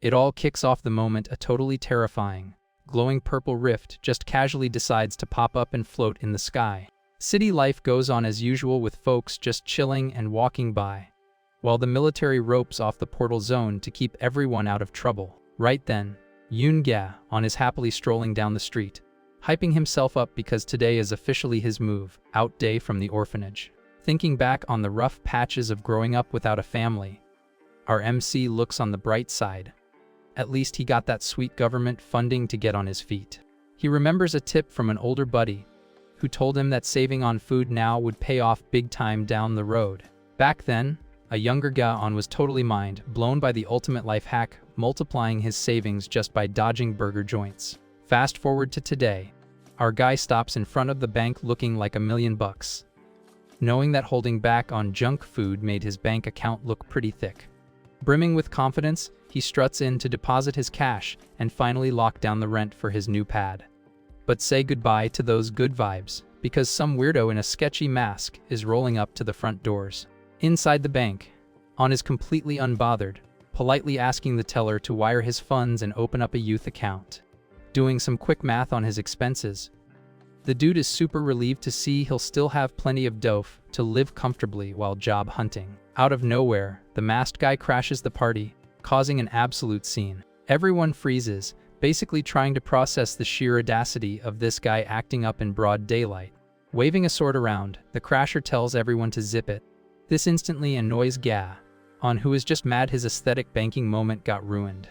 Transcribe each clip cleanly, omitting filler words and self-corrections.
It all kicks off the moment a totally terrifying, glowing purple rift just casually decides to pop up and float in the sky. City life goes on as usual with folks just chilling and walking by, while the military ropes off the portal zone to keep everyone out of trouble. Right then, Yoon-ga is happily strolling down the street, hyping himself up because today is officially his out day from the orphanage. Thinking back on the rough patches of growing up without a family, our MC looks on the bright side. At least he got that sweet government funding to get on his feet. He remembers a tip from an older buddy who told him that saving on food now would pay off big time down the road. Back then, a younger Ga-on was totally mind blown by the ultimate life hack, multiplying his savings just by dodging burger joints. Fast forward to today, our guy stops in front of the bank looking like $1 million. Knowing that holding back on junk food made his bank account look pretty thick. Brimming with confidence, he struts in to deposit his cash and finally lock down the rent for his new pad. But say goodbye to those good vibes, because some weirdo in a sketchy mask is rolling up to the front doors. Inside the bank, On is completely unbothered, politely asking the teller to wire his funds and open up a youth account. Doing some quick math on his expenses, the dude is super relieved to see he'll still have plenty of dough to live comfortably while job hunting. Out of nowhere, the masked guy crashes the party, causing an absolute scene. Everyone freezes, basically trying to process the sheer audacity of this guy acting up in broad daylight. Waving a sword around, the crasher tells everyone to zip it. This instantly annoys Ga-on, who is just mad his aesthetic banking moment got ruined.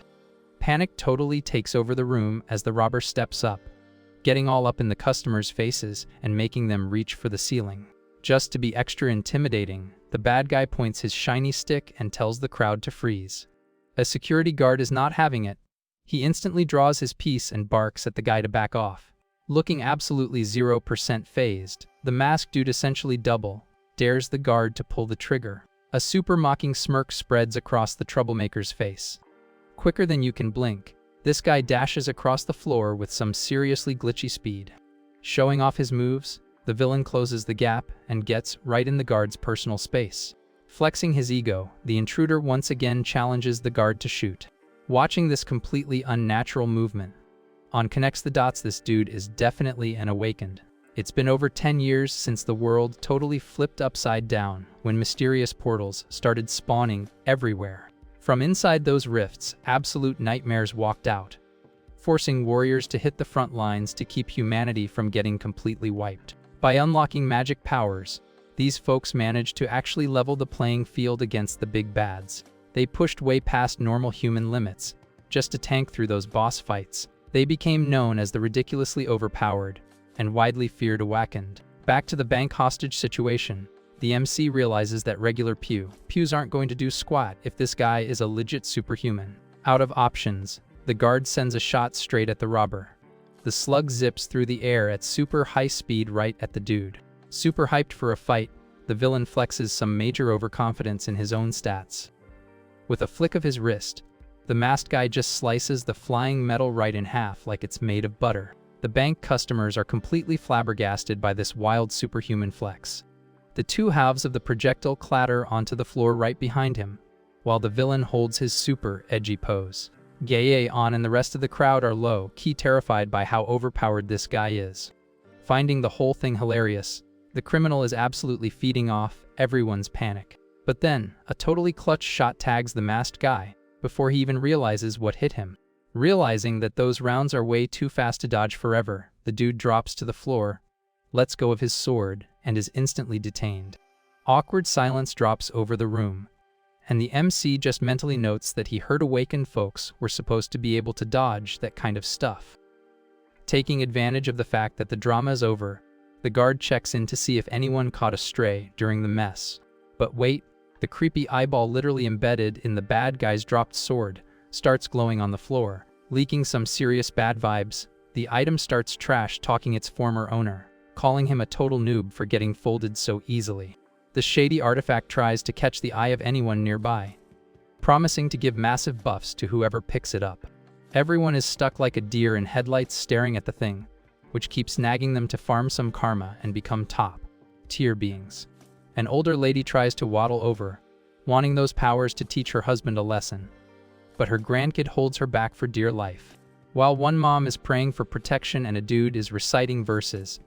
Panic totally takes over the room as the robber steps up, getting all up in the customers' faces and making them reach for the ceiling. Just to be extra intimidating, the bad guy points his shiny stick and tells the crowd to freeze. A security guard is not having it. He instantly draws his piece and barks at the guy to back off. Looking absolutely 0% phased, the masked dude essentially dares the guard to pull the trigger. A super mocking smirk spreads across the troublemaker's face. Quicker than you can blink, this guy dashes across the floor with some seriously glitchy speed. Showing off his moves, the villain closes the gap and gets right in the guard's personal space. Flexing his ego, the intruder once again challenges the guard to shoot. Watching this completely unnatural movement, On connects the dots. This dude is definitely an awakened. It's been over 10 years since the world totally flipped upside down when mysterious portals started spawning everywhere. From inside those rifts, absolute nightmares walked out, forcing warriors to hit the front lines to keep humanity from getting completely wiped. By unlocking magic powers, these folks managed to actually level the playing field against the big bads. They pushed way past normal human limits just to tank through those boss fights. They became known as the ridiculously overpowered and widely feared awakened. Back to the bank hostage situation, the MC realizes that regular pews aren't going to do squat if this guy is a legit superhuman. Out of options, the guard sends a shot straight at the robber. The slug zips through the air at super high speed right at the dude. Super hyped for a fight, the villain flexes some major overconfidence in his own stats. With a flick of his wrist, the masked guy just slices the flying metal right in half like it's made of butter. The bank customers are completely flabbergasted by this wild superhuman flex. The two halves of the projectile clatter onto the floor right behind him, while the villain holds his super edgy pose. Ga-on and the rest of the crowd are low-key terrified by how overpowered this guy is. Finding the whole thing hilarious, the criminal is absolutely feeding off everyone's panic. But then, a totally clutch shot tags the masked guy before he even realizes what hit him. Realizing that those rounds are way too fast to dodge forever, the dude drops to the floor, lets go of his sword, and is instantly detained. Awkward silence drops over the room, and the MC just mentally notes that he heard awakened folks were supposed to be able to dodge that kind of stuff. Taking advantage of the fact that the drama is over, the guard checks in to see if anyone caught a stray during the mess. But wait, the creepy eyeball literally embedded in the bad guy's dropped sword starts glowing on the floor, leaking some serious bad vibes. The item starts trash-talking its former owner, calling him a total noob for getting folded so easily. The shady artifact tries to catch the eye of anyone nearby, promising to give massive buffs to whoever picks it up. Everyone is stuck like a deer in headlights staring at the thing, which keeps nagging them to farm some karma and become top-tier beings. An older lady tries to waddle over, wanting those powers to teach her husband a lesson. but her grandkid holds her back for dear life. While one mom is praying for protection and a dude is reciting verses,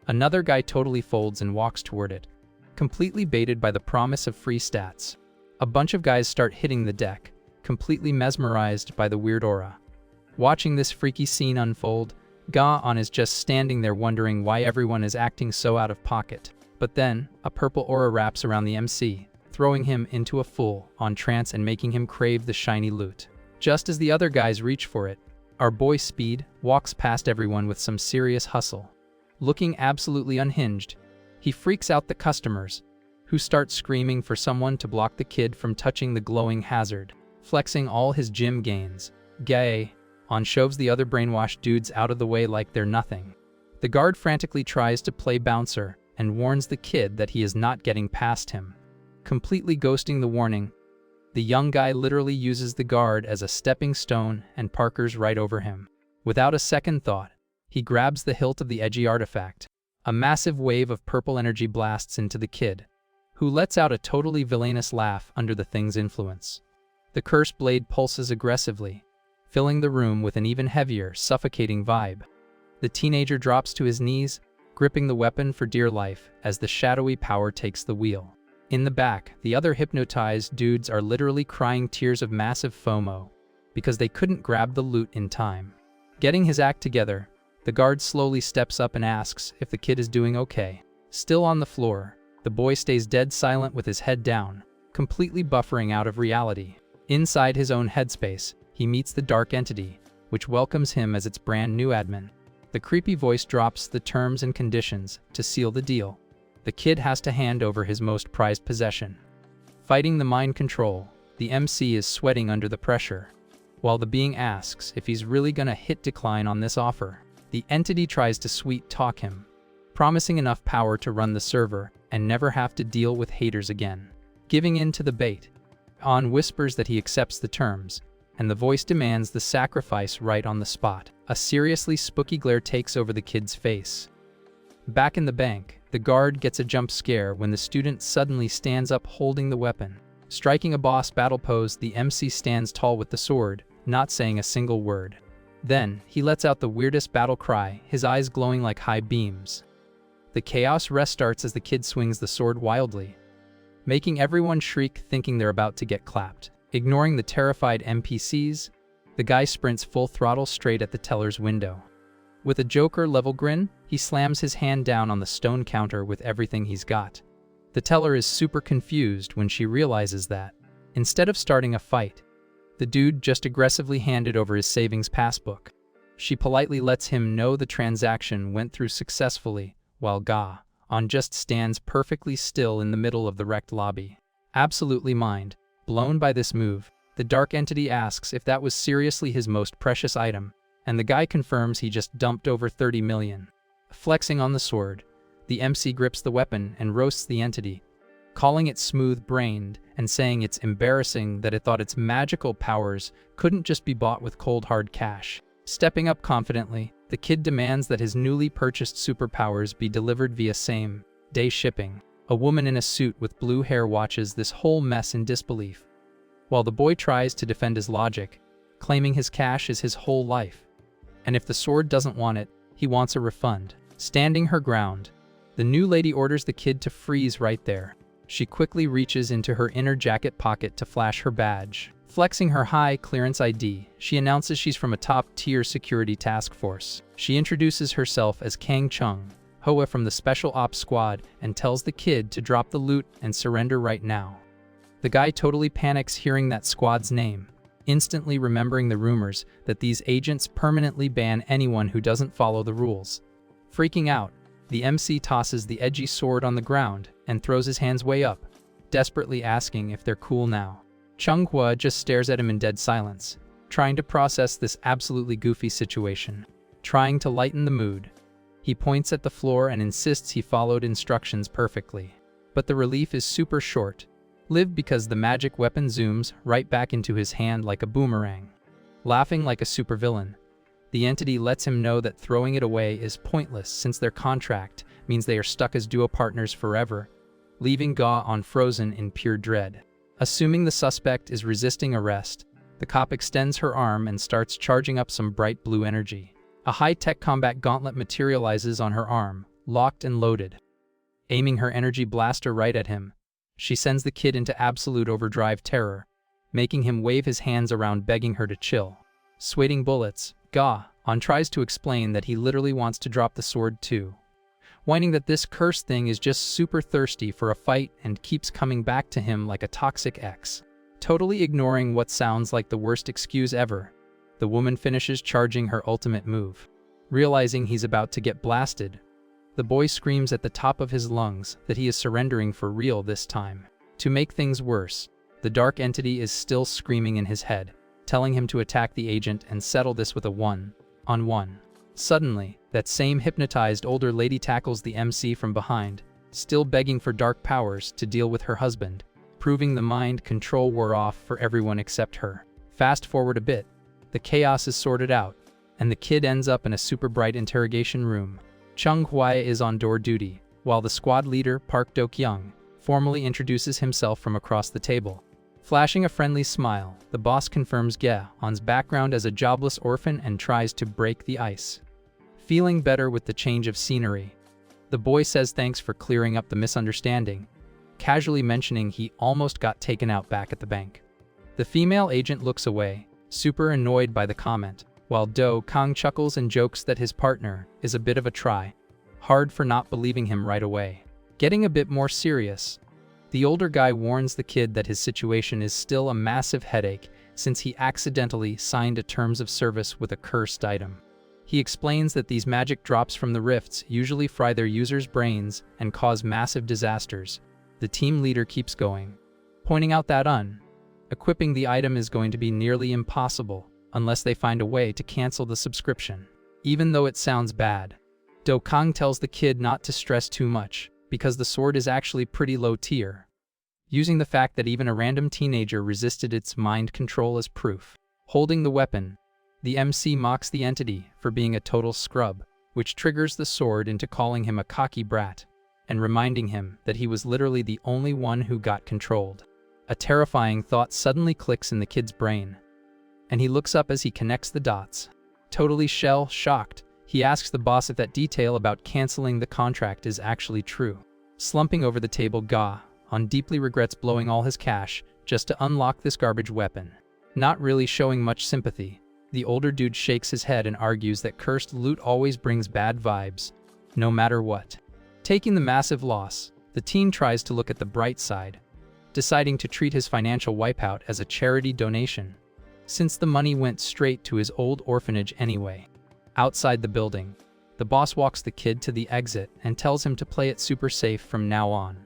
another guy totally folds and walks toward it, completely baited by the promise of free stats. A bunch of guys start hitting the deck, completely mesmerized by the weird aura. Watching this freaky scene unfold, Ga-on is just standing there wondering why everyone is acting so out of pocket. But then, a purple aura wraps around the MC, throwing him into a full-on trance and making him crave the shiny loot. Just as the other guys reach for it, our boy Speed walks past everyone with some serious hustle. Looking absolutely unhinged, he freaks out the customers, who start screaming for someone to block the kid from touching the glowing hazard. Flexing all his gym gains, Ga-on shoves the other brainwashed dudes out of the way like they're nothing. The guard frantically tries to play bouncer and warns the kid that he is not getting past him. Completely ghosting the warning, the young guy literally uses the guard as a stepping stone and parkers right over him. Without a second thought, he grabs the hilt of the edgy artifact. A massive wave of purple energy blasts into the kid, who lets out a totally villainous laugh under the thing's influence. The cursed blade pulses aggressively, filling the room with an even heavier, suffocating vibe. The teenager drops to his knees, gripping the weapon for dear life as the shadowy power takes the wheel. In the back, the other hypnotized dudes are literally crying tears of massive FOMO because they couldn't grab the loot in time. Getting his act together, the guard slowly steps up and asks if the kid is doing okay. Still on the floor, the boy stays dead silent with his head down, completely buffering out of reality. Inside his own headspace, he meets the dark entity, which welcomes him as its brand new admin. The creepy voice drops the terms and conditions to seal the deal. The kid has to hand over his most prized possession. Fighting the mind control, the MC is sweating under the pressure. While the being asks if he's really gonna hit decline on this offer, the entity tries to sweet-talk him, promising enough power to run the server and never have to deal with haters again. Giving in to the bait, On whispers that he accepts the terms, and the voice demands the sacrifice right on the spot. A seriously spooky glare takes over the kid's face. Back in the bank, the guard gets a jump scare when the student suddenly stands up holding the weapon. Striking a boss battle pose, the MC stands tall with the sword, not saying a single word. Then, he lets out the weirdest battle cry, his eyes glowing like high beams. The chaos restarts as the kid swings the sword wildly, making everyone shriek thinking they're about to get clapped. Ignoring the terrified NPCs, the guy sprints full throttle straight at the teller's window. With a Joker-level grin, he slams his hand down on the stone counter with everything he's got. The teller is super confused when she realizes that, instead of starting a fight, the dude just aggressively handed over his savings passbook. She politely lets him know the transaction went through successfully, while Ga-on just stands perfectly still in the middle of the wrecked lobby. Absolutely mind blown by this move, the dark entity asks if that was seriously his most precious item, and the guy confirms he just dumped over 30 million. Flexing on the sword, the MC grips the weapon and roasts the entity, calling it smooth-brained and saying it's embarrassing that it thought its magical powers couldn't just be bought with cold hard cash. Stepping up confidently, the kid demands that his newly purchased superpowers be delivered via same-day shipping. A woman in a suit with blue hair watches this whole mess in disbelief, while the boy tries to defend his logic, claiming his cash is his whole life. And if the sword doesn't want it, he wants a refund. Standing her ground, the new lady orders the kid to freeze right there. She quickly reaches into her inner jacket pocket to flash her badge. Flexing her high clearance ID, she announces she's from a top-tier security task force. She introduces herself as Kang Chung, Hoa from the Special Ops Squad, and tells the kid to drop the loot and surrender right now. The guy totally panics hearing that squad's name, instantly remembering the rumors that these agents permanently ban anyone who doesn't follow the rules. Freaking out, the MC tosses the edgy sword on the ground and throws his hands way up, desperately asking if they're cool now. Chung Hua just stares at him in dead silence, trying to process this absolutely goofy situation. Trying to lighten the mood, he points at the floor and insists he followed instructions perfectly. But the relief is super short-lived because the magic weapon zooms right back into his hand like a boomerang. Laughing like a supervillain, the entity lets him know that throwing it away is pointless since their contract means they are stuck as duo partners forever, leaving Ga-on frozen in pure dread. Assuming the suspect is resisting arrest, The cop extends her arm and starts charging up some bright blue energy. A high-tech combat gauntlet materializes on her arm, locked and loaded. Aiming her energy blaster right at him, she sends the kid into absolute overdrive terror, making him wave his hands around begging her to chill. Sweating bullets, Ga-on tries to explain that he literally wants to drop the sword too, whining that this cursed thing is just super thirsty for a fight and keeps coming back to him like a toxic ex. Totally ignoring what sounds like the worst excuse ever, the woman finishes charging her ultimate move. Realizing he's about to get blasted, the boy screams at the top of his lungs that he is surrendering for real this time. To make things worse, the dark entity is still screaming in his head, telling him to attack the agent and settle this with a one-on-one. Suddenly, that same hypnotized older lady tackles the MC from behind, still begging for dark powers to deal with her husband, proving the mind control wore off for everyone except her. Fast forward a bit, the chaos is sorted out, and the kid ends up in a super bright interrogation room. Chung Hwaya is on door duty, while the squad leader, Park Do-kyung, formally introduces himself from across the table. Flashing a friendly smile, the boss confirms Ga-on's background as a jobless orphan and tries to break the ice. Feeling better with the change of scenery, the boy says thanks for clearing up the misunderstanding, casually mentioning he almost got taken out back at the bank. The female agent looks away, super annoyed by the comment, while Do-kyung chuckles and jokes that his partner is a bit of a try hard for not believing him right away. Getting a bit more serious, the older guy warns the kid that his situation is still a massive headache since he accidentally signed a terms of service with a cursed item. He explains that these magic drops from the rifts usually fry their users' brains and cause massive disasters. The team leader keeps going, pointing out that equipping the item is going to be nearly impossible unless they find a way to cancel the subscription. Even though it sounds bad, Do-kyung tells the kid not to stress too much because the sword is actually pretty low tier, using the fact that even a random teenager resisted its mind control as proof. Holding the weapon, the MC mocks the entity for being a total scrub, which triggers the sword into calling him a cocky brat and reminding him that he was literally the only one who got controlled. A terrifying thought suddenly clicks in the kid's brain, and he looks up as he connects the dots. Totally shell-shocked, he asks the boss if that detail about canceling the contract is actually true. Slumping over the table, Ga-on deeply regrets blowing all his cash just to unlock this garbage weapon. Not really showing much sympathy, the older dude shakes his head and argues that cursed loot always brings bad vibes, no matter what. Taking the massive loss, the teen tries to look at the bright side, deciding to treat his financial wipeout as a charity donation, since the money went straight to his old orphanage anyway. Outside the building, the boss walks the kid to the exit and tells him to play it super safe from now on,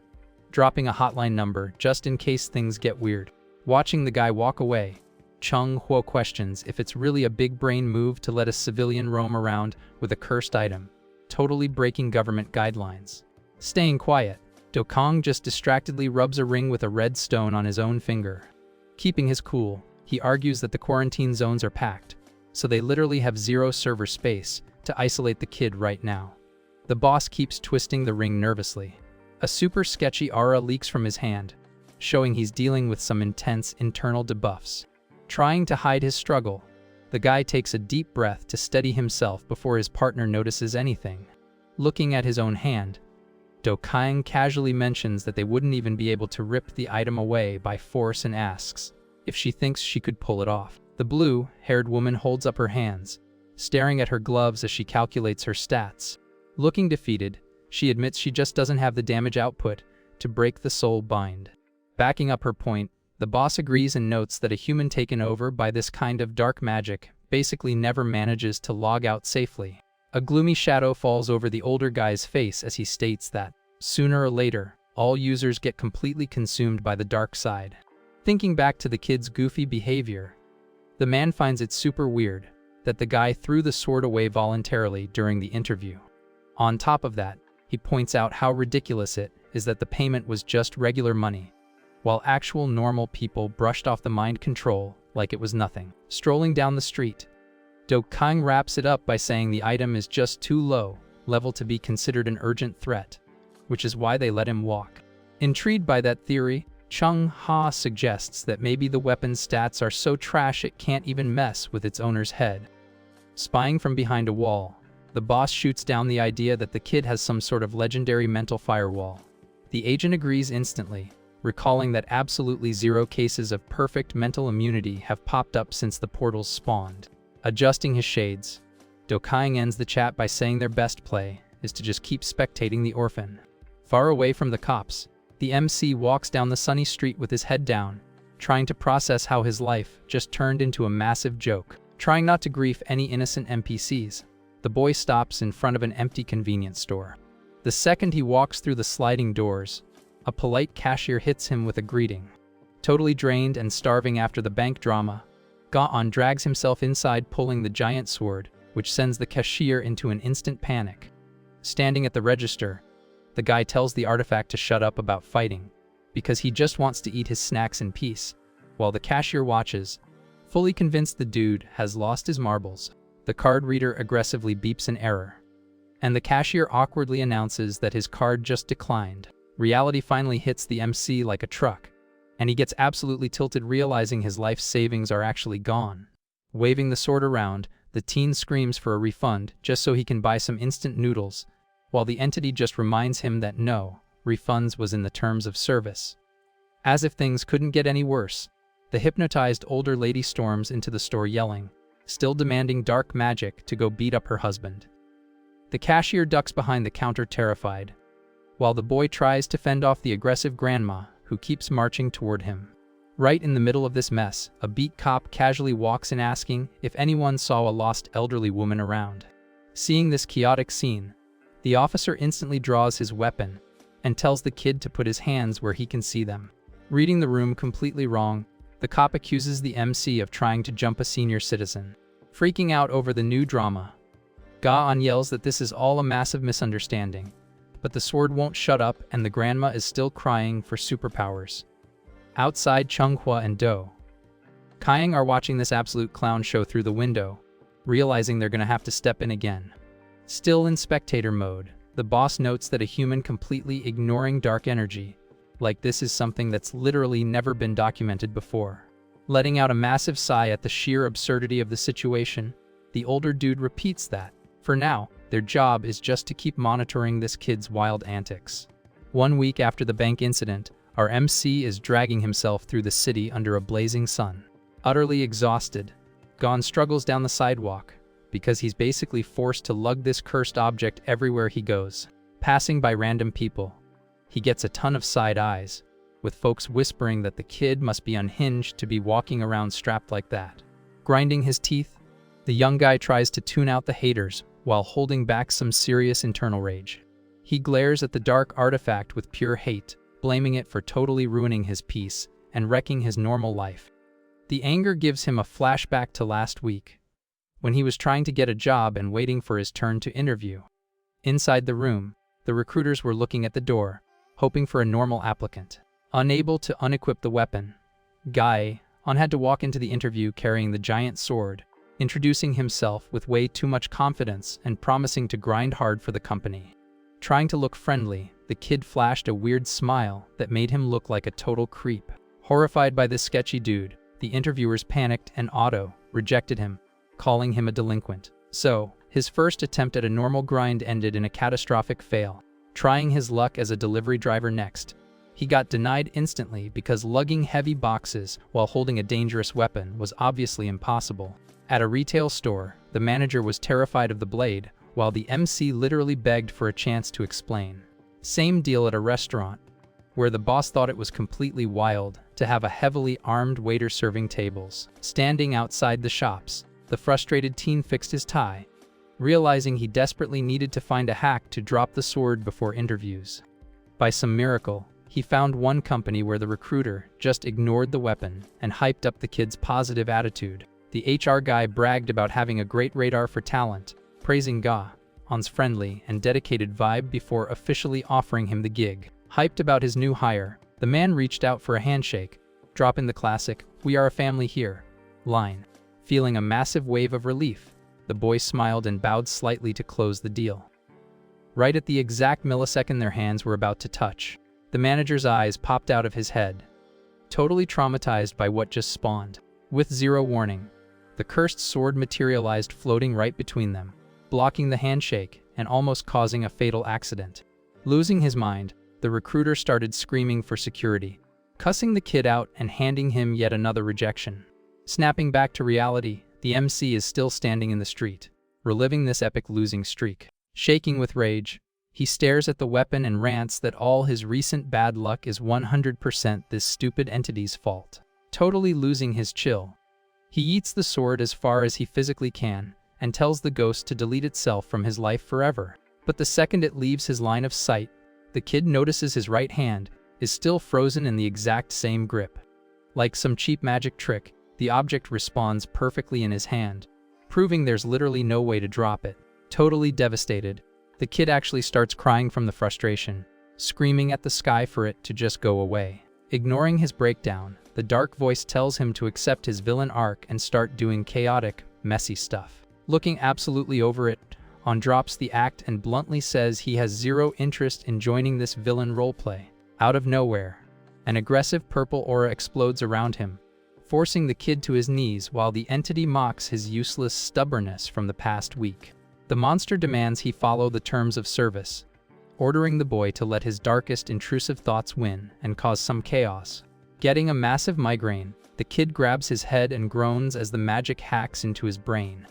dropping a hotline number just in case things get weird. Watching the guy walk away, Chung Hwo questions if it's really a big brain move to let a civilian roam around with a cursed item, totally breaking government guidelines. Staying quiet, Do-kyung just distractedly rubs a ring with a red stone on his own finger. Keeping his cool, he argues that the quarantine zones are packed, so they literally have zero server space to isolate the kid right now. The boss keeps twisting the ring nervously. A super sketchy aura leaks from his hand, showing he's dealing with some intense internal debuffs. Trying to hide his struggle, the guy takes a deep breath to steady himself before his partner notices anything. Looking at his own hand, Do-kyung casually mentions that they wouldn't even be able to rip the item away by force and asks if she thinks she could pull it off. The blue-haired woman holds up her hands, staring at her gloves as she calculates her stats. Looking defeated, she admits she just doesn't have the damage output to break the soul bind. Backing up her point, the boss agrees and notes that a human taken over by this kind of dark magic basically never manages to log out safely. A gloomy shadow falls over the older guy's face as he states that, sooner or later, all users get completely consumed by the dark side. Thinking back to the kid's goofy behavior, the man finds it super weird that the guy threw the sword away voluntarily during the interview. On top of that, he points out how ridiculous it is that the payment was just regular money, while actual normal people brushed off the mind control like it was nothing. Strolling down the street, Do-kyung wraps it up by saying the item is just too low level to be considered an urgent threat, which is why they let him walk. Intrigued by that theory, Chung Ha suggests that maybe the weapon's stats are so trash it can't even mess with its owner's head. Spying from behind a wall, the boss shoots down the idea that the kid has some sort of legendary mental firewall. The agent agrees instantly, recalling that absolutely 0 cases of perfect mental immunity have popped up since the portals spawned. Adjusting his shades, Do Kyung ends the chat by saying their best play is to just keep spectating the orphan. Far away from the cops, the MC walks down the sunny street with his head down, trying to process how his life just turned into a massive joke. Trying not to grief any innocent NPCs, the boy stops in front of an empty convenience store. The second he walks through the sliding doors, a polite cashier hits him with a greeting. Totally drained and starving after the bank drama, Ga-on drags himself inside pulling the giant sword, which sends the cashier into an instant panic. Standing at the register, the guy tells the artifact to shut up about fighting, because he just wants to eat his snacks in peace, while the cashier watches, fully convinced the dude has lost his marbles. The card reader aggressively beeps an error, and the cashier awkwardly announces that his card just declined. Reality finally hits the MC like a truck, and he gets absolutely tilted realizing his life savings are actually gone. Waving the sword around, the teen screams for a refund just so he can buy some instant noodles, while the entity just reminds him that no, refunds was in the terms of service. As if things couldn't get any worse, the hypnotized older lady storms into the store yelling, still demanding dark magic to go beat up her husband. The cashier ducks behind the counter terrified, while the boy tries to fend off the aggressive grandma who keeps marching toward him. Right in the middle of this mess, a beat cop casually walks in asking if anyone saw a lost elderly woman around. Seeing this chaotic scene, the officer instantly draws his weapon and tells the kid to put his hands where he can see them. Reading the room completely wrong, the cop accuses the MC of trying to jump a senior citizen. Freaking out over the new drama, Ga-on yells that this is all a massive misunderstanding, but the sword won't shut up and the grandma is still crying for superpowers. Outside, Chung-hwa and Do Kyung are watching this absolute clown show through the window, realizing they're gonna have to step in again. Still in spectator mode, the boss notes that a human completely ignoring dark energy, like this is something that's literally never been documented before. Letting out a massive sigh at the sheer absurdity of the situation, the older dude repeats that, for now, their job is just to keep monitoring this kid's wild antics. 1 week after the bank incident, our MC is dragging himself through the city under a blazing sun. Utterly exhausted, Gon struggles down the sidewalk, because he's basically forced to lug this cursed object everywhere he goes. Passing by random people, he gets a ton of side eyes, with folks whispering that the kid must be unhinged to be walking around strapped like that. Grinding his teeth, the young guy tries to tune out the haters while holding back some serious internal rage. He glares at the dark artifact with pure hate, blaming it for totally ruining his peace and wrecking his normal life. The anger gives him a flashback to last week, when he was trying to get a job and waiting for his turn to interview. Inside the room, the recruiters were looking at the door, hoping for a normal applicant. Unable to unequip the weapon, Ga-on had to walk into the interview carrying the giant sword, introducing himself with way too much confidence and promising to grind hard for the company. Trying to look friendly, the kid flashed a weird smile that made him look like a total creep. Horrified by this sketchy dude, the interviewers panicked and rejected him, calling him a delinquent. So, his first attempt at a normal grind ended in a catastrophic fail. Trying his luck as a delivery driver next, he got denied instantly because lugging heavy boxes while holding a dangerous weapon was obviously impossible. At a retail store, the manager was terrified of the blade, while the MC literally begged for a chance to explain. Same deal at a restaurant, where the boss thought it was completely wild to have a heavily armed waiter serving tables. Standing outside the shops, the frustrated teen fixed his tie, realizing he desperately needed to find a hack to drop the sword before interviews. By some miracle, he found one company where the recruiter just ignored the weapon and hyped up the kid's positive attitude. The HR guy bragged about having a great radar for talent, praising Ga-on's friendly and dedicated vibe before officially offering him the gig. Hyped about his new hire, the man reached out for a handshake, dropping the classic, "We are a family here" line. Feeling a massive wave of relief, the boy smiled and bowed slightly to close the deal. Right at the exact millisecond their hands were about to touch, the manager's eyes popped out of his head, totally traumatized by what just spawned. With zero warning, the cursed sword materialized floating right between them, blocking the handshake and almost causing a fatal accident. Losing his mind, the recruiter started screaming for security, cussing the kid out and handing him yet another rejection. Snapping back to reality, the MC is still standing in the street, reliving this epic losing streak. Shaking with rage, he stares at the weapon and rants that all his recent bad luck is 100% this stupid entity's fault. Totally losing his chill, he eats the sword as far as he physically can and tells the ghost to delete itself from his life forever. But the second it leaves his line of sight, the kid notices his right hand is still frozen in the exact same grip. Like some cheap magic trick, the object responds perfectly in his hand, proving there's literally no way to drop it. Totally devastated, the kid actually starts crying from the frustration, screaming at the sky for it to just go away. Ignoring his breakdown, the dark voice tells him to accept his villain arc and start doing chaotic, messy stuff. Looking absolutely over it, On drops the act and bluntly says he has zero interest in joining this villain roleplay. Out of nowhere, an aggressive purple aura explodes around him, forcing the kid to his knees while the entity mocks his useless stubbornness from the past week. The monster demands he follow the terms of service, ordering the boy to let his darkest intrusive thoughts win and cause some chaos. Getting a massive migraine, the kid grabs his head and groans as the magic hacks into his brain.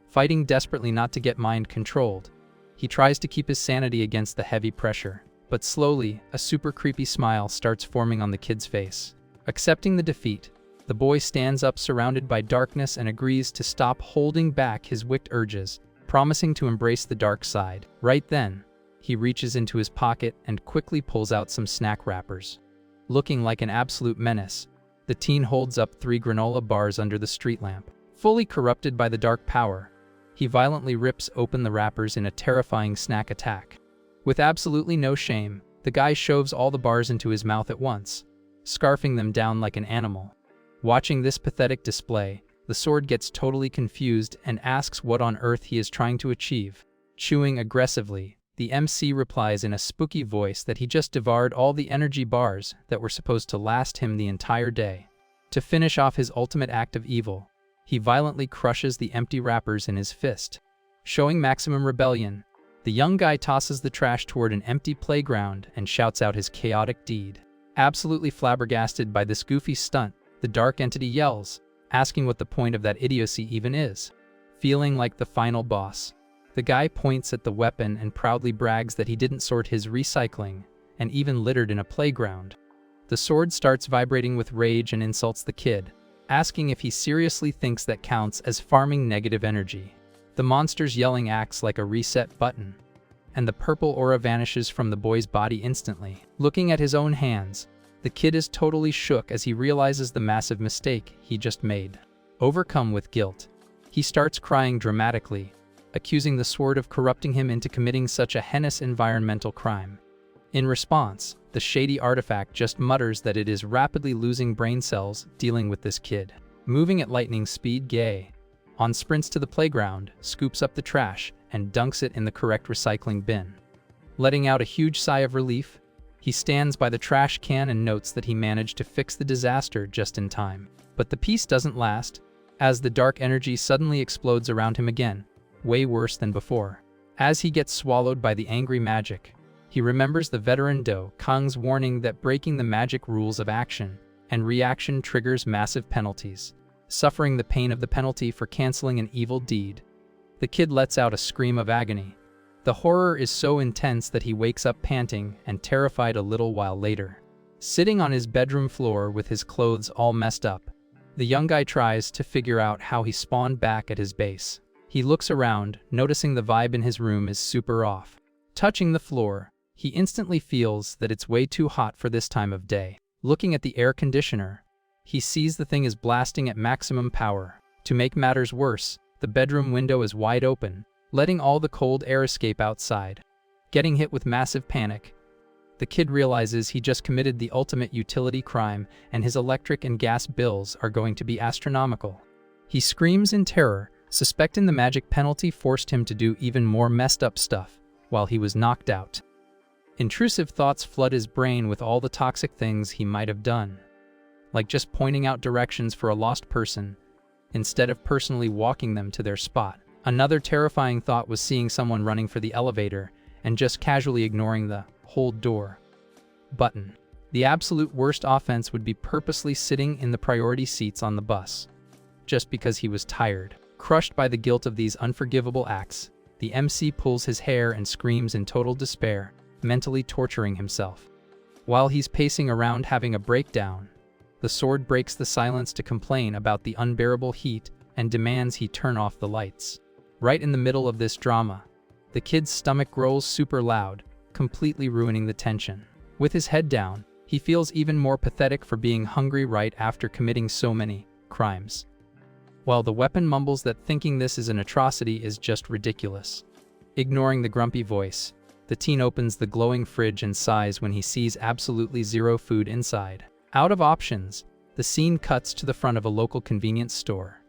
Fighting desperately not to get mind controlled, he tries to keep his sanity against the heavy pressure. But slowly, a super creepy smile starts forming on the kid's face. Accepting the defeat, the boy stands up surrounded by darkness and agrees to stop holding back his wicked urges, promising to embrace the dark side. Right then, he reaches into his pocket and quickly pulls out some snack wrappers. Looking like an absolute menace, the teen holds up 3 granola bars under the street lamp. Fully corrupted by the dark power, he violently rips open the wrappers in a terrifying snack attack. With absolutely no shame, the guy shoves all the bars into his mouth at once, scarfing them down like an animal. Watching this pathetic display, the sword gets totally confused and asks what on earth he is trying to achieve. Chewing aggressively, the MC replies in a spooky voice that he just devoured all the energy bars that were supposed to last him the entire day. To finish off his ultimate act of evil, he violently crushes the empty wrappers in his fist. Showing maximum rebellion, the young guy tosses the trash toward an empty playground and shouts out his chaotic deed. Absolutely flabbergasted by this goofy stunt, the dark entity yells, asking what the point of that idiocy even is. Feeling like the final boss, the guy points at the weapon and proudly brags that he didn't sort his recycling and even littered in a playground. The sword starts vibrating with rage and insults the kid, asking if he seriously thinks that counts as farming negative energy. The monster's yelling acts like a reset button, and the purple aura vanishes from the boy's body instantly. Looking at his own hands, the kid is totally shook as he realizes the massive mistake he just made. Overcome with guilt, he starts crying dramatically, accusing the sword of corrupting him into committing such a heinous environmental crime. In response, the shady artifact just mutters that it is rapidly losing brain cells dealing with this kid. Moving at lightning speed, Gay sprints to the playground, scoops up the trash, and dunks it in the correct recycling bin. Letting out a huge sigh of relief, he stands by the trash can and notes that he managed to fix the disaster just in time. But the peace doesn't last, as the dark energy suddenly explodes around him again, way worse than before. As he gets swallowed by the angry magic, he remembers the veteran Do Kong's warning that breaking the magic rules of action and reaction triggers massive penalties. Suffering the pain of the penalty for canceling an evil deed, the kid lets out a scream of agony. The horror is so intense that he wakes up panting and terrified a little while later. Sitting on his bedroom floor with his clothes all messed up, the young guy tries to figure out how he spawned back at his base. He looks around, noticing the vibe in his room is super off. Touching the floor, he instantly feels that it's way too hot for this time of day. Looking at the air conditioner, he sees the thing is blasting at maximum power. To make matters worse, the bedroom window is wide open, letting all the cold air escape outside. Getting hit with massive panic, the kid realizes he just committed the ultimate utility crime and his electric and gas bills are going to be astronomical. He screams in terror, suspecting the magic penalty forced him to do even more messed up stuff while he was knocked out. Intrusive thoughts flood his brain with all the toxic things he might have done. like just pointing out directions for a lost person instead of personally walking them to their spot. Another terrifying thought was seeing someone running for the elevator and just casually ignoring the "hold door" button. The absolute worst offense would be purposely sitting in the priority seats on the bus, just because he was tired. Crushed by the guilt of these unforgivable acts, the MC pulls his hair and screams in total despair, mentally torturing himself. While he's pacing around having a breakdown, the sword breaks the silence to complain about the unbearable heat and demands he turn off the lights. Right in the middle of this drama, the kid's stomach growls super loud, completely ruining the tension. With his head down, he feels even more pathetic for being hungry right after committing so many crimes, while the weapon mumbles that thinking this is an atrocity is just ridiculous. Ignoring the grumpy voice, the teen opens the glowing fridge and sighs when he sees absolutely zero food inside. Out of options, the scene cuts to the front of a local convenience store.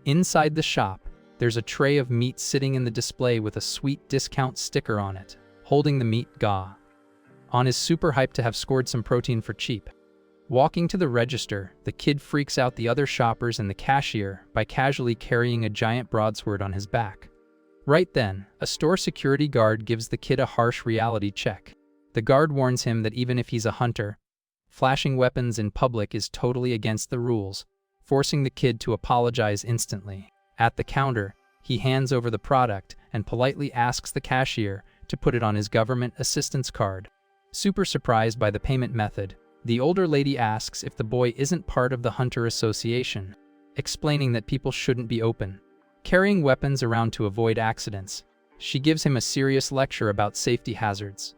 Inside the shop, there's a tray of meat sitting in the display with a sweet discount sticker on it. Holding the meat, On is super hyped to have scored some protein for cheap. Walking to the register, the kid freaks out the other shoppers and the cashier by casually carrying a giant broadsword on his back. Right then, a store security guard gives the kid a harsh reality check. The guard warns him that even if he's a hunter, flashing weapons in public is totally against the rules, forcing the kid to apologize instantly. At the counter, he hands over the product and politely asks the cashier to put it on his government assistance card. Super surprised by the payment method, the older lady asks if the boy isn't part of the Hunter Association, explaining that people shouldn't be carrying weapons around to avoid accidents. She gives him a serious lecture about safety hazards.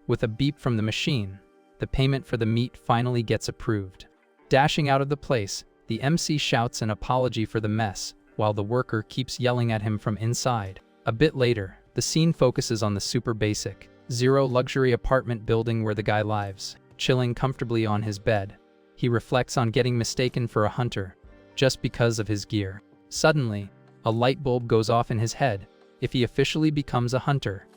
With a beep from the machine, the payment for the meat finally gets approved. Dashing out of the place, the MC shouts an apology for the mess, while the worker keeps yelling at him from inside. A bit later, the scene focuses on the super basic, zero luxury apartment building where the guy lives, chilling comfortably on his bed. He reflects on getting mistaken for a hunter, just because of his gear. Suddenly, a light bulb goes off in his head. If he officially becomes a hunter,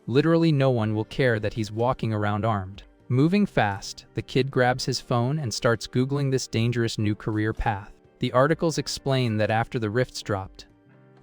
literally no one will care that he's walking around armed. Moving fast, the kid grabs his phone and starts Googling this dangerous new career path. The articles explain that after the rifts dropped,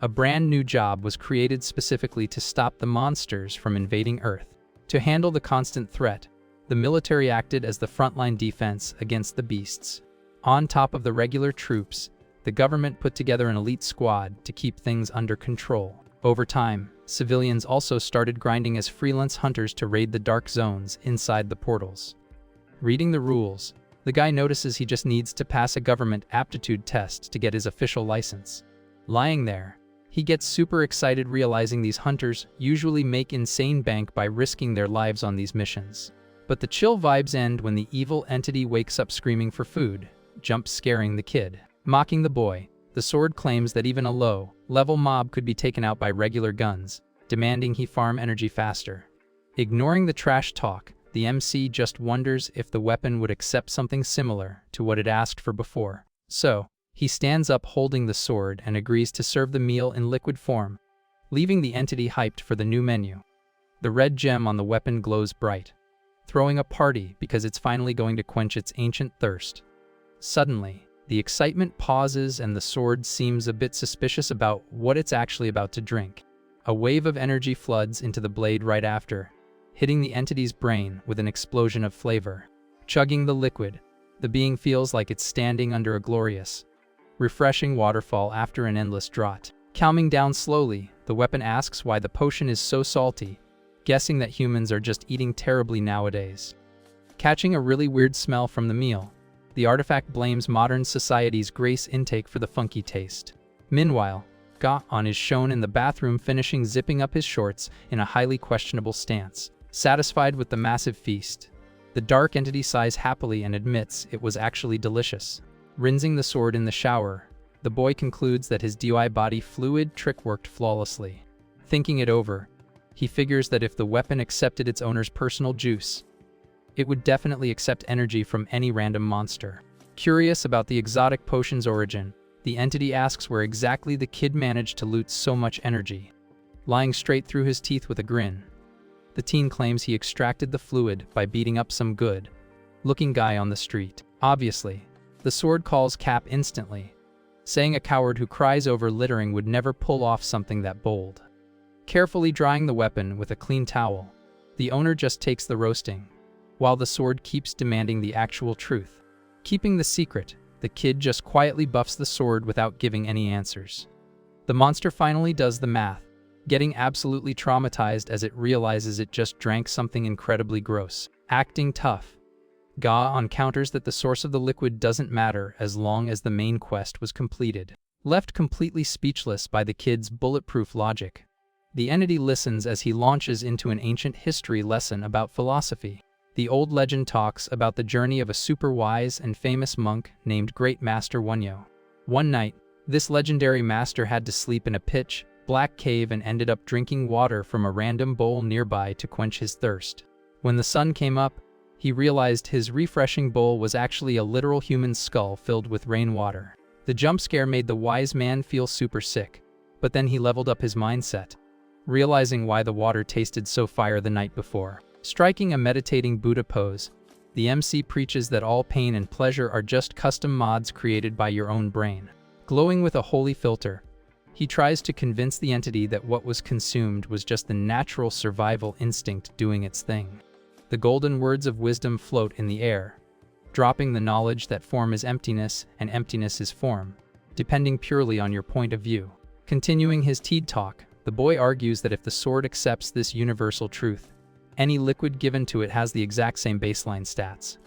a brand new job was created specifically to stop the monsters from invading Earth. To handle the constant threat, the military acted as the frontline defense against the beasts. On top of the regular troops, the government put together an elite squad to keep things under control. Over time, civilians also started grinding as freelance hunters to raid the dark zones inside the portals. Reading the rules, the guy notices he just needs to pass a government aptitude test to get his official license. Lying there, he gets super excited realizing these hunters usually make insane bank by risking their lives on these missions. But the chill vibes end when the evil entity wakes up screaming for food, scaring the kid. Mocking the boy, the sword claims that even a low-level mob could be taken out by regular guns, demanding he farm energy faster. Ignoring the trash talk, the MC just wonders if the weapon would accept something similar to what it asked for before. So, he stands up holding the sword and agrees to serve the meal in liquid form, leaving the entity hyped for the new menu. The red gem on the weapon glows bright, throwing a party because it's finally going to quench its ancient thirst. Suddenly, the excitement pauses and the sword seems a bit suspicious about what it's actually about to drink. A wave of energy floods into the blade right after, hitting the entity's brain with an explosion of flavor. Chugging the liquid, the being feels like it's standing under a glorious, refreshing waterfall after an endless drought. Calming down slowly, the weapon asks why the potion is so salty, guessing that humans are just eating terribly nowadays. Catching a really weird smell from the meal, the artifact blames modern society's grace intake for the funky taste. Meanwhile, Ga-on is shown in the bathroom finishing zipping up his shorts in a highly questionable stance. Satisfied with the massive feast, the dark entity sighs happily and admits it was actually delicious. Rinsing the sword in the shower, the boy concludes that his DIY body fluid trick worked flawlessly. Thinking it over, he figures that if the weapon accepted its owner's personal juice, it would definitely accept energy from any random monster. Curious about the exotic potion's origin, the entity asks where exactly the kid managed to loot so much energy. Lying straight through his teeth with a grin, the teen claims he extracted the fluid by beating up some good-looking guy on the street. Obviously, The sword calls Cap instantly, saying a coward who cries over littering would never pull off something that bold. Carefully drying the weapon with a clean towel, the owner just takes the roasting, while the sword keeps demanding the actual truth. Keeping the secret, the kid just quietly buffs the sword without giving any answers. The monster finally does the math, getting absolutely traumatized as it realizes it just drank something incredibly gross. Acting tough, Ga encounters that the source of the liquid doesn't matter as long as the main quest was completed. Left completely speechless by the kid's bulletproof logic, the entity listens as he launches into an ancient history lesson about philosophy. The old legend talks about the journey of a super wise and famous monk named Great Master Wunyo. One night, this legendary master had to sleep in a pitch black cave and ended up drinking water from a random bowl nearby to quench his thirst. When the sun came up, he realized his refreshing bowl was actually a literal human skull filled with rainwater. The jump scare made the wise man feel super sick, but then he leveled up his mindset, realizing why the water tasted so fire the night before. Striking a meditating Buddha pose, the MC preaches that all pain and pleasure are just custom mods created by your own brain. Glowing with a holy filter, he tries to convince the entity that what was consumed was just the natural survival instinct doing its thing. The golden words of wisdom float in the air, dropping the knowledge that form is emptiness and emptiness is form, depending purely on your point of view. Continuing his teed talk, the boy argues that if the sword accepts this universal truth, any liquid given to it has the exact same baseline stats.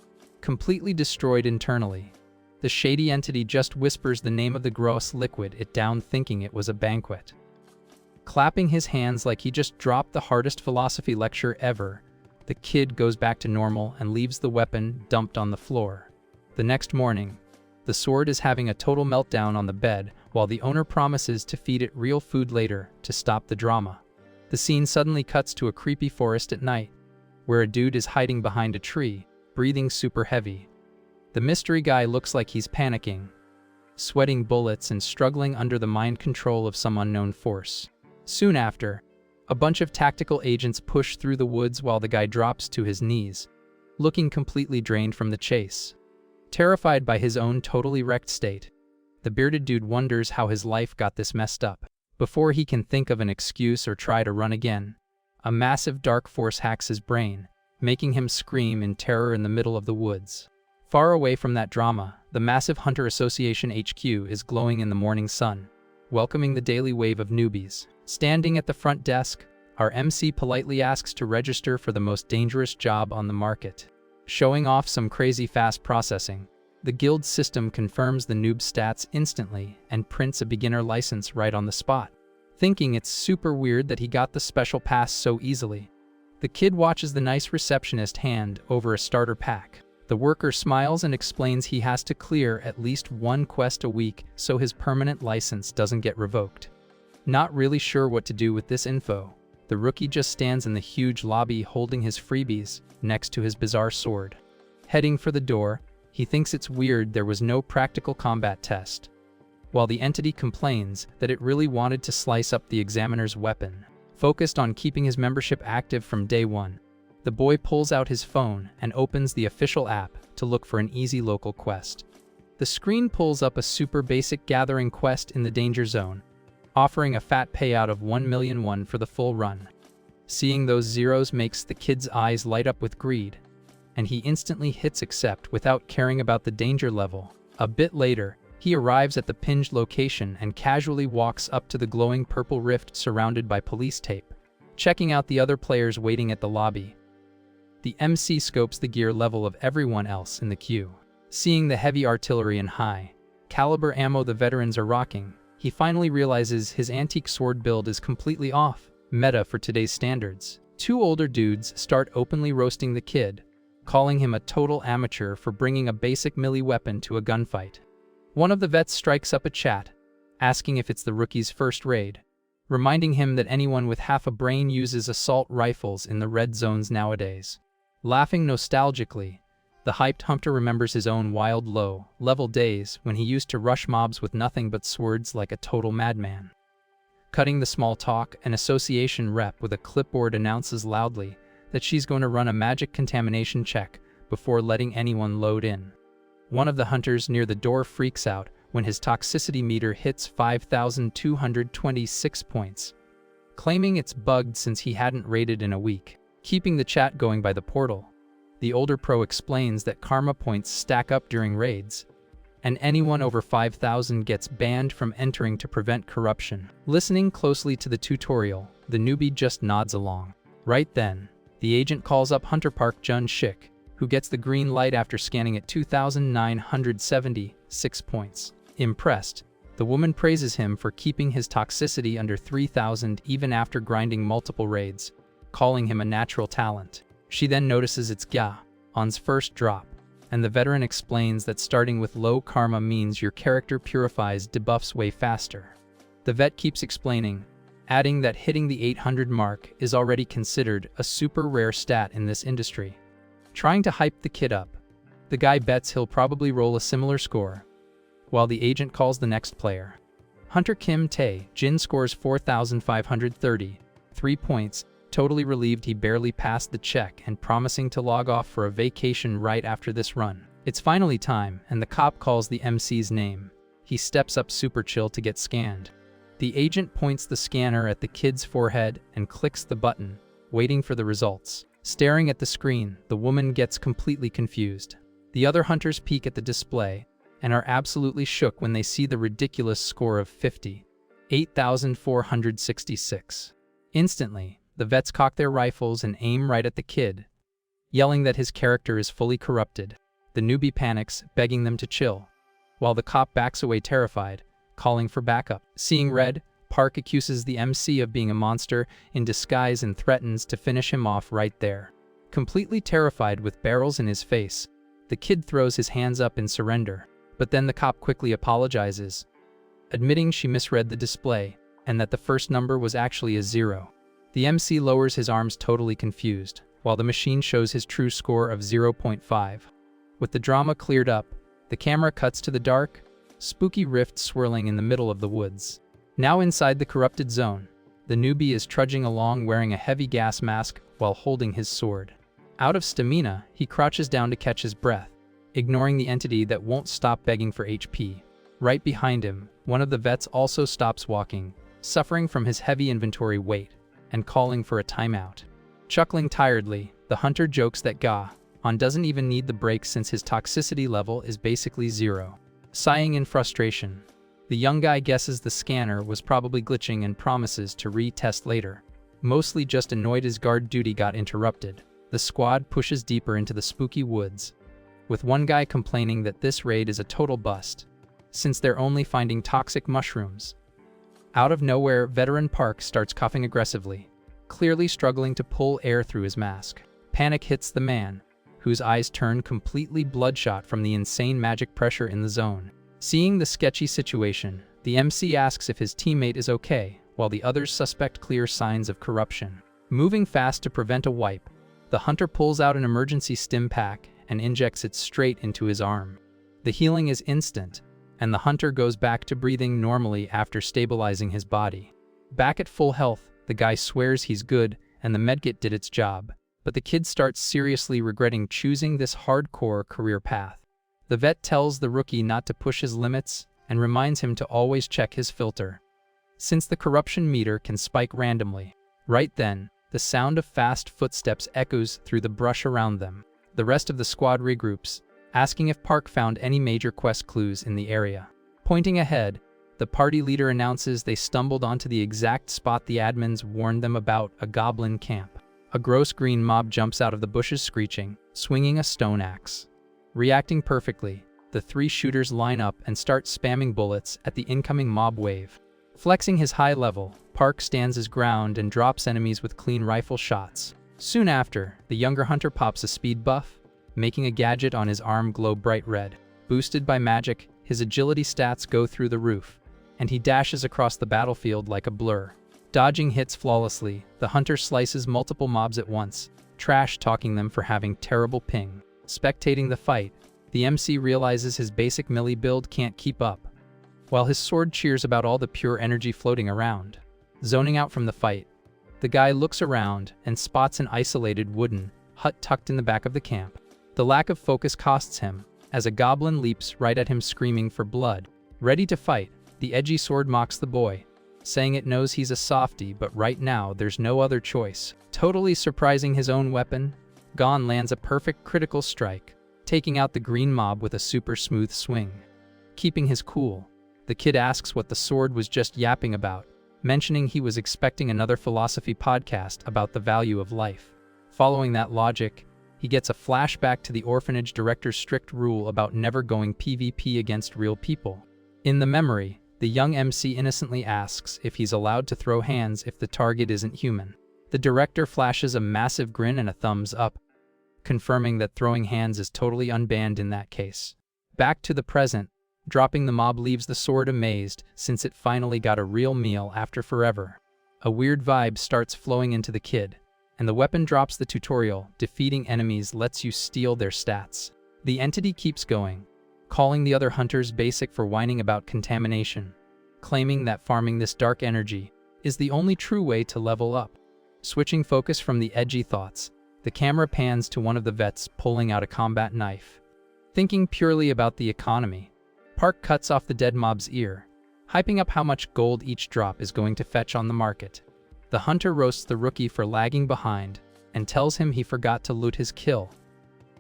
Completely destroyed internally, the shady entity just whispers the name of the gross liquid it down, thinking it was a banquet. Clapping his hands like he just dropped the hardest philosophy lecture ever, the kid goes back to normal and leaves the weapon dumped on the floor. The next morning, the sword is having a total meltdown on the bed while the owner promises to feed it real food later to stop the drama. The scene suddenly cuts to a creepy forest at night, where a dude is hiding behind a tree, breathing super heavy. The mystery guy looks like he's panicking, sweating bullets and struggling under the mind control of some unknown force. Soon after, a bunch of tactical agents push through the woods while the guy drops to his knees, looking completely drained from the chase. Terrified by his own totally wrecked state, the bearded dude wonders how his life got this messed up. Before he can think of an excuse or try to run again, a massive dark force hacks his brain, making him scream in terror in the middle of the woods. Far away from that drama, the massive Hunter Association HQ is glowing in the morning sun, welcoming the daily wave of newbies. Standing at the front desk, our MC politely asks to register for the most dangerous job on the market. Showing off some crazy fast processing, the guild system confirms the noob stats instantly and prints a beginner license right on the spot. Thinking it's super weird that he got the special pass so easily, the kid watches the nice receptionist hand over a starter pack. The worker smiles and explains he has to clear at least one quest a week so his permanent license doesn't get revoked. Not really sure what to do with this info, the rookie just stands in the huge lobby holding his freebies next to his bizarre sword. Heading for the door, he thinks it's weird there was no practical combat test, while the entity complains that it really wanted to slice up the examiner's weapon. Focused on keeping his membership active from day one, the boy pulls out his phone and opens the official app to look for an easy local quest. The screen pulls up a super basic gathering quest in the danger zone, offering a fat payout of 1,000,000 won for the full run. Seeing those zeros makes the kid's eyes light up with greed, and he instantly hits accept without caring about the danger level. A bit later, he arrives at the pinged location and casually walks up to the glowing purple rift surrounded by police tape, checking out the other players waiting at the lobby. The MC scopes the gear level of everyone else in the queue. Seeing the heavy artillery and high caliber ammo the veterans are rocking, he finally realizes his antique sword build is completely off meta for today's standards. Two older dudes start openly roasting the kid, calling him a total amateur for bringing a basic melee weapon to a gunfight. One of the vets strikes up a chat, asking if it's the rookie's first raid, reminding him that anyone with half a brain uses assault rifles in the red zones nowadays. Laughing nostalgically, the hyped hunter remembers his own wild low-level days when he used to rush mobs with nothing but swords like a total madman. Cutting the small talk, an association rep with a clipboard announces loudly that she's going to run a magic contamination check before letting anyone load in. One of the hunters near the door freaks out when his toxicity meter hits 5,226 points, claiming it's bugged since he hadn't raided in a week. Keeping the chat going by the portal, the older pro explains that karma points stack up during raids, and anyone over 5,000 gets banned from entering to prevent corruption. Listening closely to the tutorial, the newbie just nods along. Right then, the agent calls up Hunter Park Jun-shik, who gets the green light after scanning at 2,976 points. Impressed, the woman praises him for keeping his toxicity under 3,000 even after grinding multiple raids, calling him a natural talent. She then notices it's Ga-on's first drop, and the veteran explains that starting with low karma means your character purifies debuffs way faster. The vet keeps explaining, adding that hitting the 800 mark is already considered a super rare stat in this industry. Trying to hype the kid up, the guy bets he'll probably roll a similar score, while the agent calls the next player. Hunter Kim Tae-jin scores 4,530, 3 points, totally relieved he barely passed the check and promising to log off for a vacation right after this run. It's finally time, and the cop calls the MC's name. He steps up super chill to get scanned. The agent points the scanner at the kid's forehead and clicks the button, waiting for the results. Staring at the screen, the woman gets completely confused. The other hunters peek at the display and are absolutely shook when they see the ridiculous score of 58,466. Instantly, the vets cock their rifles and aim right at the kid, yelling that his character is fully corrupted. The newbie panics, begging them to chill, while the cop backs away terrified, calling for backup. Seeing red, Park accuses the MC of being a monster in disguise and threatens to finish him off right there. Completely terrified with barrels in his face, the kid throws his hands up in surrender, but then the cop quickly apologizes, admitting she misread the display and that the first number was actually a 0. The MC lowers his arms totally confused, while the machine shows his true score of 0.5. With the drama cleared up, the camera cuts to the dark, spooky rift swirling in the middle of the woods. Now inside the corrupted zone, the newbie is trudging along wearing a heavy gas mask while holding his sword. Out of stamina, he crouches down to catch his breath, ignoring the entity that won't stop begging for HP. Right behind him, one of the vets also stops walking, suffering from his heavy inventory weight, and calling for a timeout. Chuckling tiredly, the hunter jokes that Ga-on doesn't even need the break since his toxicity level is basically 0. Sighing in frustration, the young guy guesses the scanner was probably glitching and promises to retest later. Mostly just annoyed his guard duty got interrupted, the squad pushes deeper into the spooky woods, with one guy complaining that this raid is a total bust, since they're only finding toxic mushrooms. Out of nowhere, veteran Park starts coughing aggressively, clearly struggling to pull air through his mask. Panic hits the man, whose eyes turn completely bloodshot from the insane magic pressure in the zone. Seeing the sketchy situation, the MC asks if his teammate is okay, while the others suspect clear signs of corruption. Moving fast to prevent a wipe, the hunter pulls out an emergency stim pack and injects it straight into his arm. The healing is instant, and the hunter goes back to breathing normally after stabilizing his body. Back at full health, the guy swears he's good and the medkit did its job, but the kid starts seriously regretting choosing this hardcore career path. The vet tells the rookie not to push his limits and reminds him to always check his filter, since the corruption meter can spike randomly. Right then, the sound of fast footsteps echoes through the brush around them. The rest of the squad regroups, asking if Park found any major quest clues in the area. Pointing ahead, the party leader announces they stumbled onto the exact spot the admins warned them about, a goblin camp. A gross green mob jumps out of the bushes screeching, swinging a stone axe. Reacting perfectly, the 3 shooters line up and start spamming bullets at the incoming mob wave. Flexing his high level, Park stands his ground and drops enemies with clean rifle shots. Soon after, the younger hunter pops a speed buff, making a gadget on his arm glow bright red. Boosted by magic, his agility stats go through the roof, and he dashes across the battlefield like a blur. Dodging hits flawlessly, the hunter slices multiple mobs at once, trash-talking them for having terrible ping. Spectating the fight, the MC realizes his basic melee build can't keep up, while his sword cheers about all the pure energy floating around. Zoning out from the fight, the guy looks around and spots an isolated wooden hut tucked in the back of the camp. The lack of focus costs him, as a goblin leaps right at him screaming for blood. Ready to fight, the edgy sword mocks the boy, saying it knows he's a softie, but right now there's no other choice. Totally surprising his own weapon, Gon lands a perfect critical strike, taking out the green mob with a super smooth swing. Keeping his cool, the kid asks what the sword was just yapping about, mentioning he was expecting another philosophy podcast about the value of life. Following that logic, he gets a flashback to the orphanage director's strict rule about never going PvP against real people. In the memory, the young MC innocently asks if he's allowed to throw hands if the target isn't human. The director flashes a massive grin and a thumbs up, confirming that throwing hands is totally unbanned in that case. Back to the present, dropping the mob leaves the sword amazed since it finally got a real meal after forever. A weird vibe starts flowing into the kid, and the weapon drops the tutorial, defeating enemies lets you steal their stats. The entity keeps going, calling the other hunters basic for whining about contamination, claiming that farming this dark energy is the only true way to level up. Switching focus from the edgy thoughts, the camera pans to one of the vets pulling out a combat knife. Thinking purely about the economy, Park cuts off the dead mob's ear, hyping up how much gold each drop is going to fetch on the market. The hunter roasts the rookie for lagging behind and tells him he forgot to loot his kill,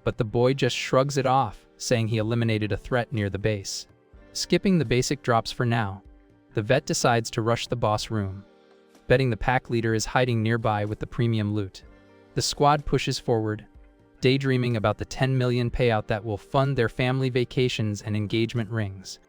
but the boy just shrugs it off, saying he eliminated a threat near the base. Skipping the basic drops for now, the vet decides to rush the boss room, betting the pack leader is hiding nearby with the premium loot. The squad pushes forward, daydreaming about the 10 million payout that will fund their family vacations and engagement rings.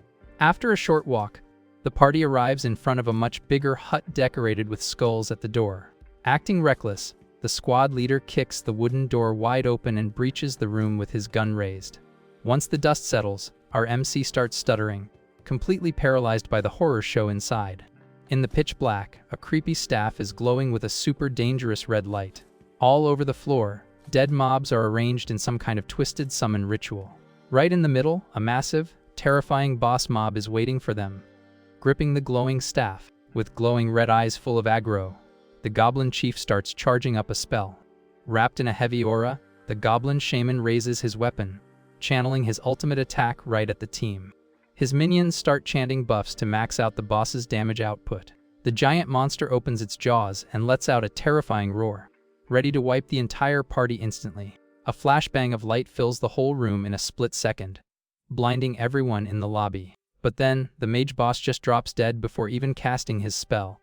After a short walk, the party arrives in front of a much bigger hut decorated with skulls at the door. Acting reckless, the squad leader kicks the wooden door wide open and breaches the room with his gun raised. Once the dust settles, our MC starts stuttering, completely paralyzed by the horror show inside. In the pitch black, a creepy staff is glowing with a super dangerous red light. All over the floor, dead mobs are arranged in some kind of twisted summon ritual. Right in the middle, a massive, terrifying boss mob is waiting for them. Gripping the glowing staff, with glowing red eyes full of aggro, the goblin chief starts charging up a spell. Wrapped in a heavy aura, the goblin shaman raises his weapon, channeling his ultimate attack right at the team. His minions start chanting buffs to max out the boss's damage output. The giant monster opens its jaws and lets out a terrifying roar, ready to wipe the entire party instantly. A flashbang of light fills the whole room in a split second, blinding everyone in the lobby. But then, the mage boss just drops dead before even casting his spell,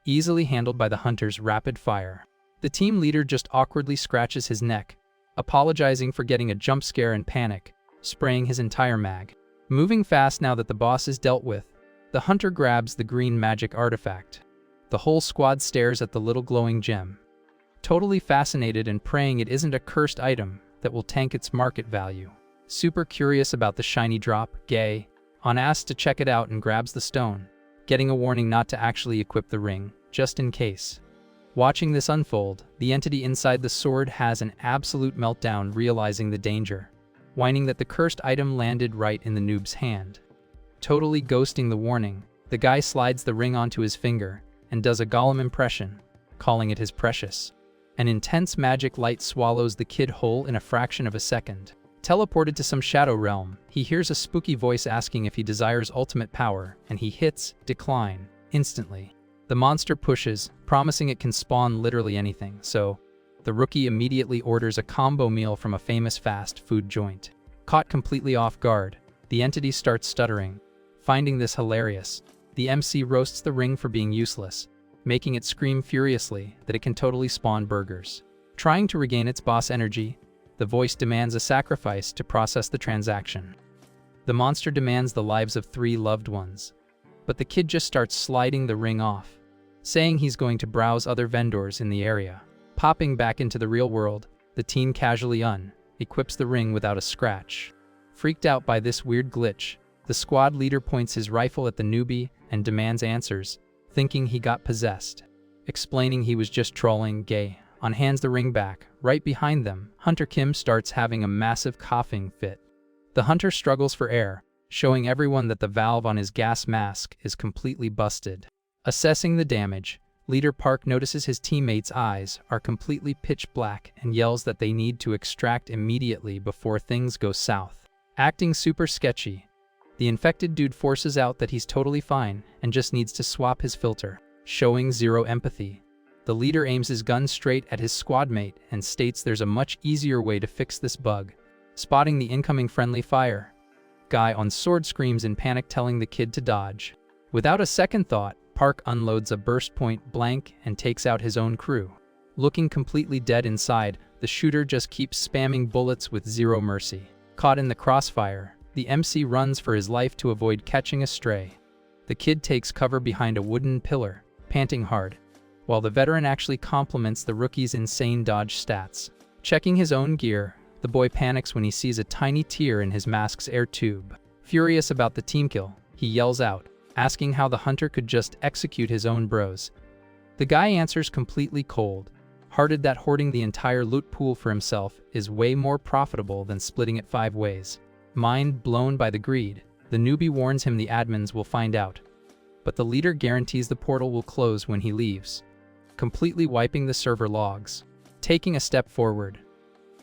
easily handled by the hunter's rapid fire. The team leader just awkwardly scratches his neck, apologizing for getting a jump scare and panic, spraying his entire mag. Moving fast now that the boss is dealt with, the hunter grabs the green magic artifact. The whole squad stares at the little glowing gem, totally fascinated and praying it isn't a cursed item that will tank its market value. Super curious about the shiny drop, Gay asks to check it out and grabs the stone, getting a warning not to actually equip the ring, just in case. Watching this unfold, the entity inside the sword has an absolute meltdown, realizing the danger, whining that the cursed item landed right in the noob's hand. Totally ghosting the warning, the guy slides the ring onto his finger and does a golem impression, calling it his precious. An intense magic light swallows the kid whole in a fraction of a second. Teleported to some shadow realm, he hears a spooky voice asking if he desires ultimate power, and he hits decline instantly. The monster pushes, promising it can spawn literally anything, so the rookie immediately orders a combo meal from a famous fast food joint. Caught completely off guard, the entity starts stuttering. Finding this hilarious, the MC roasts the ring for being useless, making it scream furiously that it can totally spawn burgers. Trying to regain its boss energy, the voice demands a sacrifice to process the transaction. The monster demands the lives of 3 loved ones, but the kid just starts sliding the ring off, saying he's going to browse other vendors in the area. Popping back into the real world, the teen casually equips the ring without a scratch. Freaked out by this weird glitch, the squad leader points his rifle at the newbie and demands answers, thinking he got possessed. Explaining he was just trolling, Gay hands the ring back. Right behind them, Hunter Kim starts having a massive coughing fit. The hunter struggles for air, showing everyone that the valve on his gas mask is completely busted. Assessing the damage, Leader Park notices his teammates' eyes are completely pitch black and yells that they need to extract immediately before things go south. acting super sketchy. The infected dude forces out that he's totally fine and just needs to swap his filter, showing zero empathy. The leader aims his gun straight at his squad mate and states there's a much easier way to fix this bug. Spotting the incoming friendly fire, guy on sword screams in panic, telling the kid to dodge. Without a second thought, Park unloads a burst point blank and takes out his own crew. Looking completely dead inside, the shooter just keeps spamming bullets with zero mercy. Caught in the crossfire, the MC runs for his life to avoid catching a stray. The kid takes cover behind a wooden pillar, panting hard, while the veteran actually compliments the rookie's insane dodge stats. Checking his own gear, the boy panics when he sees a tiny tear in his mask's air tube. Furious about the team kill, he yells out, asking how the hunter could just execute his own bros. The guy answers completely cold-hearted that hoarding the entire loot pool for himself is way more profitable than splitting it 5 ways. Mind blown by the greed, the newbie warns him the admins will find out, but the leader guarantees the portal will close when he leaves, completely wiping the server logs. Taking a step forward,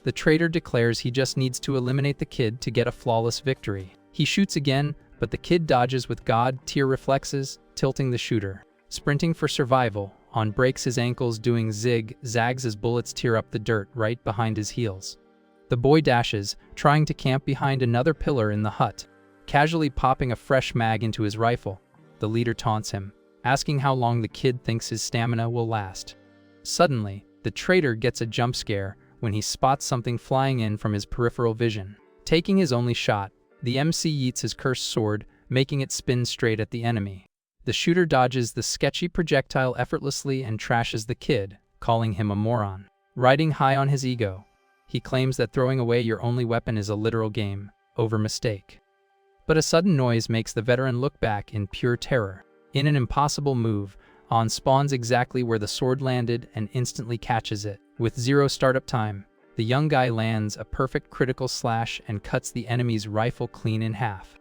the traitor declares he just needs to eliminate the kid to get a flawless victory. He shoots again, but the kid dodges with god-tier reflexes, tilting the shooter. Sprinting for survival, On breaks his ankles doing zig-zags as bullets tear up the dirt right behind his heels. The boy dashes, trying to camp behind another pillar in the hut, casually popping a fresh mag into his rifle. The leader taunts him, asking how long the kid thinks his stamina will last. Suddenly, the traitor gets a jump scare when he spots something flying in from his peripheral vision. Taking his only shot, the MC yeets his cursed sword, making it spin straight at the enemy. The shooter dodges the sketchy projectile effortlessly and trashes the kid, calling him a moron. Riding high on his ego, he claims that throwing away your only weapon is a literal game over mistake. But a sudden noise makes the veteran look back in pure terror. In an impossible move, On spawns exactly where the sword landed and instantly catches it. With zero startup time, the young guy lands a perfect critical slash and cuts the enemy's rifle clean in half.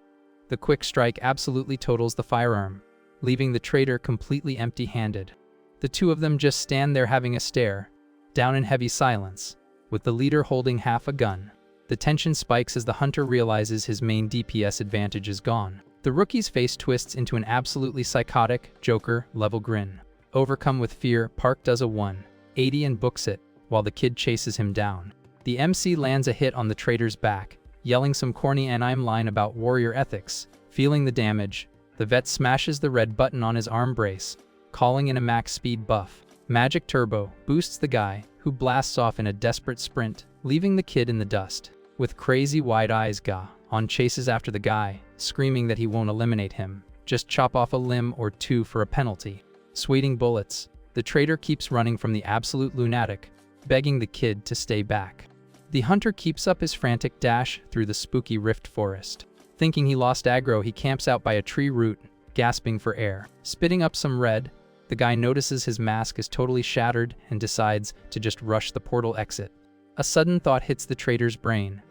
The quick strike absolutely totals the firearm, leaving the traitor completely empty-handed. The two of them just stand there having a stare, down in heavy silence, with the leader holding half a gun. The tension spikes as the hunter realizes his main DPS advantage is gone. The rookie's face twists into an absolutely psychotic, Joker-level grin. Overcome with fear, Park does a 180 and books it, while the kid chases him down. The MC lands a hit on the traitor's back, yelling some corny anime line about warrior ethics. Feeling the damage, the vet smashes the red button on his arm brace, calling in a max speed buff. Magic Turbo boosts the guy, who blasts off in a desperate sprint, leaving the kid in the dust. With crazy wide eyes, On chases after the guy, screaming that he won't eliminate him, just chop off a limb or two for a penalty. Sweating bullets, the traitor keeps running from the absolute lunatic, begging the kid to stay back. The hunter keeps up his frantic dash through the spooky rift forest. Thinking he lost aggro, he camps out by a tree root, gasping for air. Spitting up some red, the guy notices his mask is totally shattered and decides to just rush the portal exit. A sudden thought hits the traitor's brain,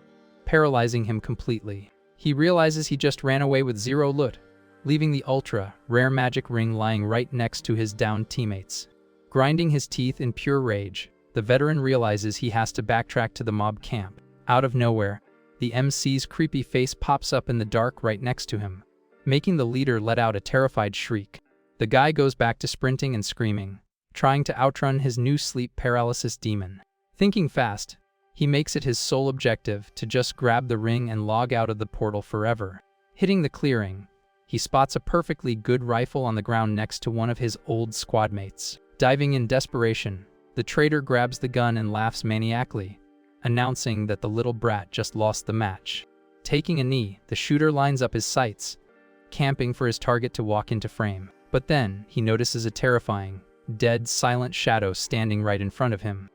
paralyzing him completely. He realizes he just ran away with zero loot, leaving the ultra-rare magic ring lying right next to his downed teammates. Grinding his teeth in pure rage, the veteran realizes he has to backtrack to the mob camp. Out of nowhere, the MC's creepy face pops up in the dark right next to him, making the leader let out a terrified shriek. The guy goes back to sprinting and screaming, trying to outrun his new sleep paralysis demon. Thinking fast, he makes it his sole objective to just grab the ring and log out of the portal forever. Hitting the clearing, he spots a perfectly good rifle on the ground next to one of his old squad mates. Diving in desperation, the traitor grabs the gun and laughs maniacally, announcing that the little brat just lost the match. Taking a knee, the shooter lines up his sights, camping for his target to walk into frame. But then, he notices a terrifying, dead, silent shadow standing right in front of him.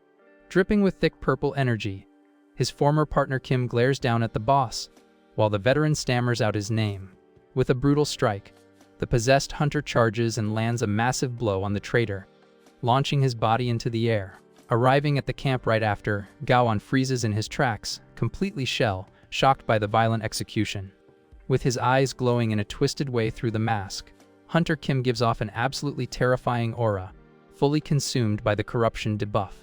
Dripping with thick purple energy, his former partner Kim glares down at the boss, while the veteran stammers out his name. With a brutal strike, the possessed hunter charges and lands a massive blow on the traitor, launching his body into the air. Arriving at the camp right after, Gaon freezes in his tracks, completely shocked by the violent execution. With his eyes glowing in a twisted way through the mask, Hunter Kim gives off an absolutely terrifying aura, fully consumed by the corruption debuff.